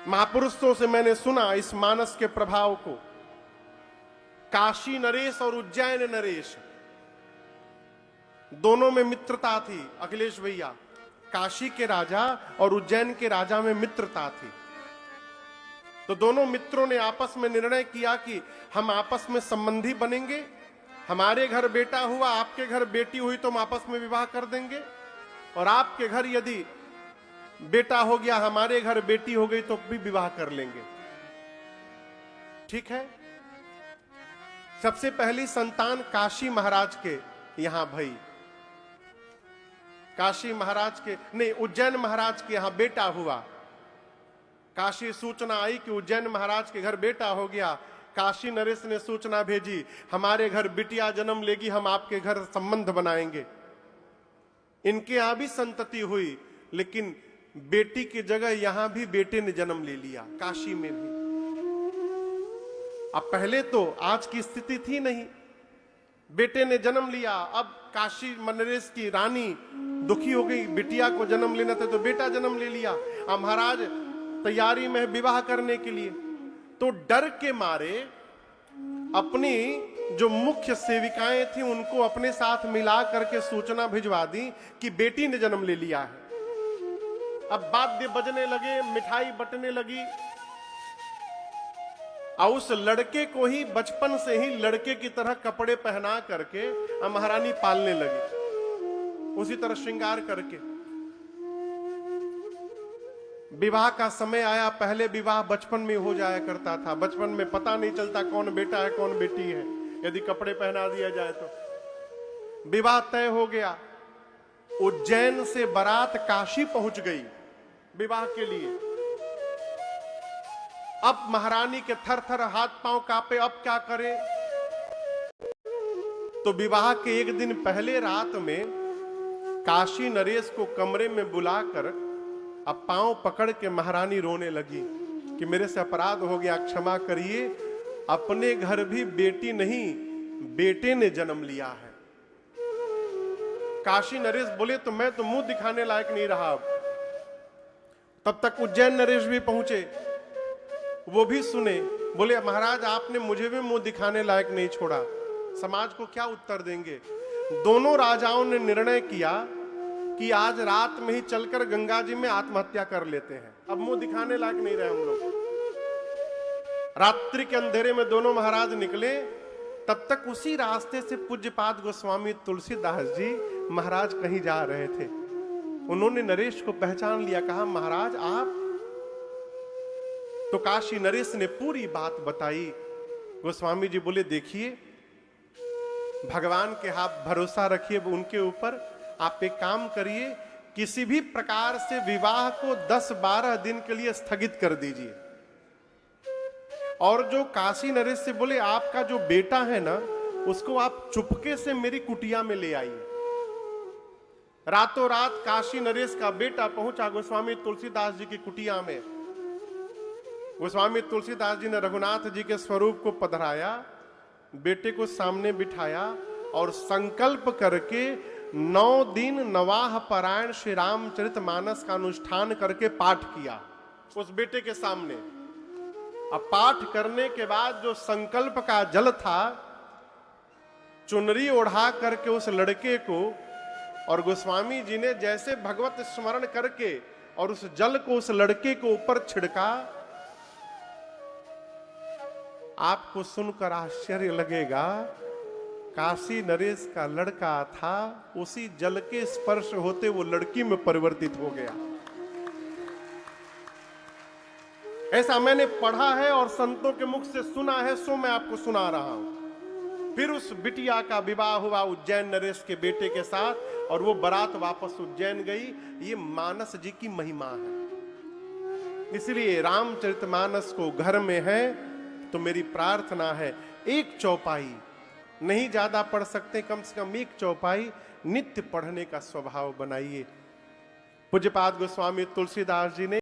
महापुरुषों से मैंने सुना इस मानस के प्रभाव को। काशी नरेश और उज्जैन नरेश दोनों में मित्रता थी अखिलेश भैया। काशी के राजा और उज्जैन के राजा में मित्रता थी। तो दोनों मित्रों ने आपस में निर्णय किया कि हम आपस में संबंधी बनेंगे। हमारे घर बेटा हुआ, आपके घर बेटी हुई तो हम आपस में विवाह कर देंगे, और आपके घर यदि बेटा हो गया, हमारे घर बेटी हो गई तो भी विवाह कर लेंगे। ठीक है। सबसे पहली संतान काशी महाराज के यहां भई। काशी महाराज के नहीं, उज्जैन महाराज के यहां बेटा हुआ। काशी सूचना आई कि उज्जैन महाराज के घर बेटा हो गया। काशी नरेश ने सूचना भेजी, हमारे घर बिटिया जन्म लेगी, हम आपके घर संबंध बनाएंगे। इनके यहां भी संतति हुई, लेकिन बेटी की जगह यहां भी बेटे ने जन्म ले लिया, काशी में भी। अब पहले तो आज की स्थिति थी नहीं, बेटे ने जन्म लिया। अब काशी नरेश की रानी दुखी हो गई, बिटिया को जन्म लेना था तो बेटा जन्म ले लिया। अब महाराज तैयारी में विवाह करने के लिए, तो डर के मारे अपनी जो मुख्य सेविकाएं थी उनको अपने साथ मिला करके सूचना भिजवा दी कि बेटी ने जन्म ले लिया है। अब वाद्य बजने लगे, मिठाई बटने लगी, और उस लड़के को ही बचपन से ही लड़के की तरह कपड़े पहना करके महारानी पालने लगी, उसी तरह श्रृंगार करके। विवाह का समय आया। पहले विवाह बचपन में हो जाया करता था। बचपन में पता नहीं चलता कौन बेटा है कौन बेटी है, यदि कपड़े पहना दिया जाए तो। विवाह तय हो गया। उज्जैन से बारात काशी पहुंच गई विवाह के लिए। अब महारानी के थर थर हाथ पांव कांपे, अब क्या करे। तो विवाह के एक दिन पहले रात में काशी नरेश को कमरे में बुलाकर अब पांव पकड़ के महारानी रोने लगी कि मेरे से अपराध हो गया, क्षमा करिए। अपने घर भी बेटी नहीं बेटे ने जन्म लिया है। काशी नरेश बोले तो मैं तो मुंह दिखाने लायक नहीं रहा। तब तक उज्जैन नरेश भी पहुंचे, वो भी सुने। बोले महाराज आपने मुझे भी मुंह दिखाने लायक नहीं छोड़ा, समाज को क्या उत्तर देंगे। दोनों राजाओं ने निर्णय किया कि आज रात में ही चलकर गंगा जी में आत्महत्या कर लेते हैं, अब मुंह दिखाने लायक नहीं रहे हम लोग। रात्रि के अंधेरे में दोनों महाराज निकले। तब तक उसी रास्ते से पूज्यपाद गोस्वामी तुलसीदास जी महाराज कहीं जा रहे थे। उन्होंने नरेश को पहचान लिया, कहा महाराज आप। तो काशी नरेश ने पूरी बात बताई। गोस्वामी जी बोले देखिए, भगवान के आप भरोसा रखिए उनके ऊपर। आप एक काम करिए, किसी भी प्रकार से विवाह को 10-12 दिन के लिए स्थगित कर दीजिए। और जो काशी नरेश से बोले आपका जो बेटा है ना, उसको आप चुपके से मेरी कुटिया में ले आइए। रातों रात काशी नरेश का बेटा पहुंचा गोस्वामी तुलसीदास जी की कुटिया में। गोस्वामी तुलसीदास जी ने रघुनाथ जी के स्वरूप को पधराया, बेटे को सामने बिठाया और संकल्प करके 9 दिन नवाह पारायण श्री रामचरित मानस का अनुष्ठान करके पाठ किया उस बेटे के सामने। अब पाठ करने के बाद जो संकल्प का जल था, चुनरी ओढ़ा करके उस लड़के को, और गोस्वामी जी ने जैसे भगवत स्मरण करके और उस जल को उस लड़के को ऊपर छिड़का। आपको सुनकर आश्चर्य लगेगा, काशी नरेश का लड़का था, उसी जल के स्पर्श होते वो लड़की में परिवर्तित हो गया। ऐसा मैंने पढ़ा है और संतों के मुख से सुना है, सो मैं आपको सुना रहा हूं। फिर उस बिटिया का विवाह हुआ उज्जैन नरेश के बेटे के साथ, और वो बारात वापस उज्जैन गई। ये मानस जी की महिमा है। इसलिए रामचरितमानस को घर में है तो मेरी प्रार्थना है, एक चौपाई नहीं ज्यादा पढ़ सकते, कम से कम एक चौपाई नित्य पढ़ने का स्वभाव बनाइए। पूज्यपाद गोस्वामी तुलसीदास जी ने